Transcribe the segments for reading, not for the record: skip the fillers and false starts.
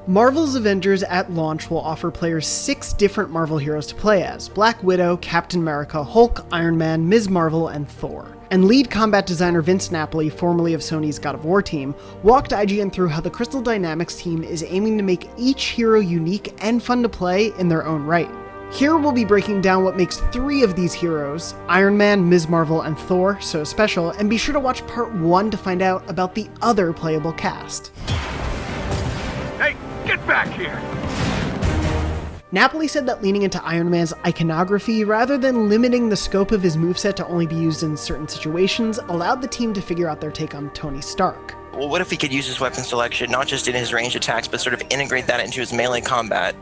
Marvel's Avengers at launch will offer players 6 different Marvel heroes to play as: Black Widow, Captain America, Hulk, Iron Man, Ms. Marvel, and Thor. And lead combat designer Vince Napoli, formerly of Sony's God of War team, walked IGN through how the Crystal Dynamics team is aiming to make each hero unique and fun to play in their own right. Here we'll be breaking down what makes 3 of these heroes, Iron Man, Ms. Marvel, and Thor, so special, and be sure to watch part 1 to find out about the other playable cast. Hey, get back here! Napoli said that leaning into Iron Man's iconography rather than limiting the scope of his moveset to only be used in certain situations allowed the team to figure out their take on Tony Stark. Well, what if he could use his weapon selection, not just in his ranged attacks, but sort of integrate that into his melee combat,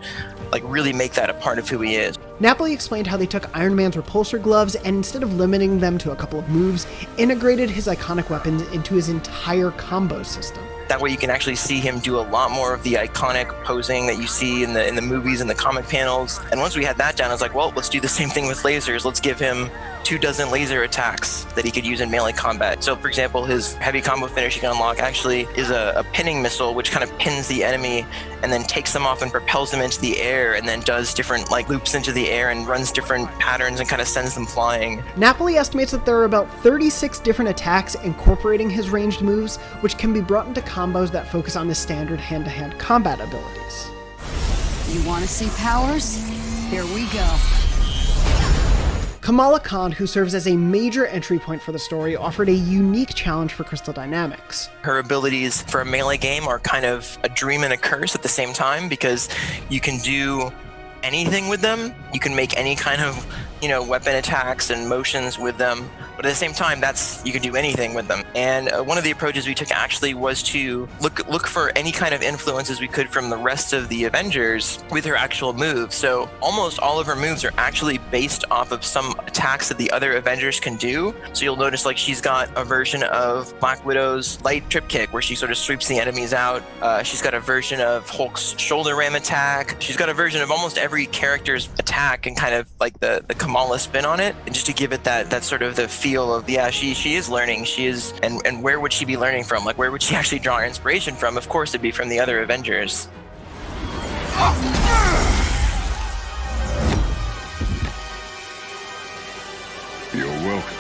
like really make that a part of who he is? Napoli explained how they took Iron Man's repulsor gloves and instead of limiting them to a couple of moves, integrated his iconic weapons into his entire combo system. That way you can actually see him do a lot more of the iconic posing that you see in the movies and the comic panels. And once we had that down, I was like, well, let's do the same thing with lasers. Let's give him 24 laser attacks that he could use in melee combat. So for example, his heavy combo finish you can unlock actually is a pinning missile, which kind of pins the enemy and then takes them off and propels them into the air and then does different like loops into the air and runs different patterns and kind of sends them flying. Napoli estimates that there are about 36 different attacks incorporating his ranged moves, which can be brought into combos that focus on his standard hand-to-hand combat abilities. You want to see powers? Here we go. Kamala Khan, who serves as a major entry point for the story, offered a unique challenge for Crystal Dynamics. Her abilities for a melee game are kind of a dream and a curse at the same time because you can do anything with them. You can make any kind of, weapon attacks and motions with them. But at the same time, you can do anything with them. And one of the approaches we took actually was to look for any kind of influences we could from the rest of the Avengers with her actual moves. So almost all of her moves are actually based off of some attacks that the other Avengers can do. So you'll notice like she's got a version of Black Widow's light trip kick where she sort of sweeps the enemies out. She's got a version of Hulk's shoulder ram attack. She's got a version of almost every character's attack and kind of like the Kamala spin on it. And just to give it that sort of the feel of, yeah, she is learning. She is, and where would she be learning from? Like, where would she actually draw her inspiration from? Of course, it'd be from the other Avengers. You're welcome.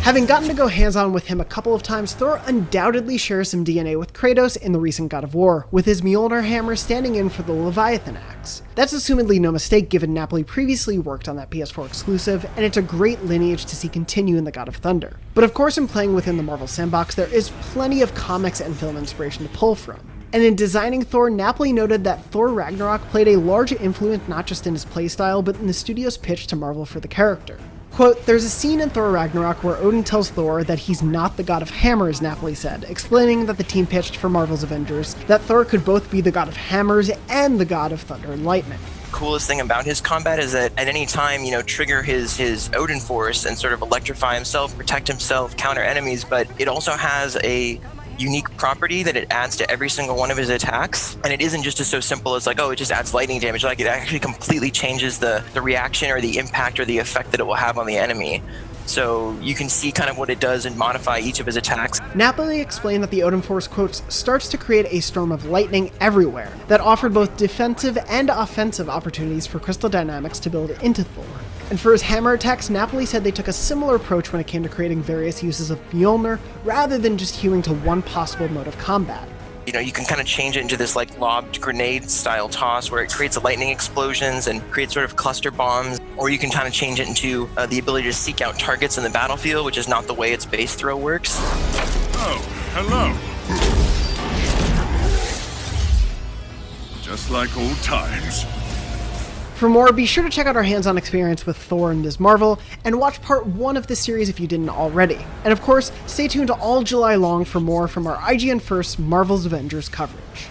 Having gotten to go hands-on with him a couple of times, Thor undoubtedly shares some DNA with Kratos in the recent God of War, with his Mjolnir hammer standing in for the Leviathan axe. That's assumedly no mistake given Napoli previously worked on that PS4 exclusive, and it's a great lineage to see continue in the God of Thunder. But of course in playing within the Marvel sandbox, there is plenty of comics and film inspiration to pull from. And in designing Thor, Napoli noted that Thor Ragnarok played a large influence not just in his playstyle, but in the studio's pitch to Marvel for the character. Quote, "There's a scene in Thor Ragnarok where Odin tells Thor that he's not the god of hammers," Napoli said, explaining that the team pitched for Marvel's Avengers that Thor could both be the god of hammers and the god of thunder and lightning. Coolest thing about his combat is that at any time, trigger his Odin force and sort of electrify himself, protect himself, counter enemies, but it also has a unique property that it adds to every single one of his attacks. And it isn't just so simple as like, oh, it just adds lightning damage. Like it actually completely changes the reaction or the impact or the effect that it will have on the enemy. So you can see kind of what it does and modify each of his attacks. Napoli explained that the Odin Force, quotes, starts to create a storm of lightning everywhere that offered both defensive and offensive opportunities for Crystal Dynamics to build into Thor. And for his hammer attacks, Napoli said they took a similar approach when it came to creating various uses of Mjolnir, rather than just hewing to one possible mode of combat. You can kind of change it into this like lobbed grenade style toss where it creates lightning explosions and creates sort of cluster bombs, or you can kind of change it into the ability to seek out targets in the battlefield, which is not the way its base throw works. Oh, hello. Just like old times. For more, be sure to check out our hands-on experience with Thor and Ms. Marvel, and watch part 1 of this series if you didn't already. And of course, stay tuned all July long for more from our IGN First Marvel's Avengers coverage.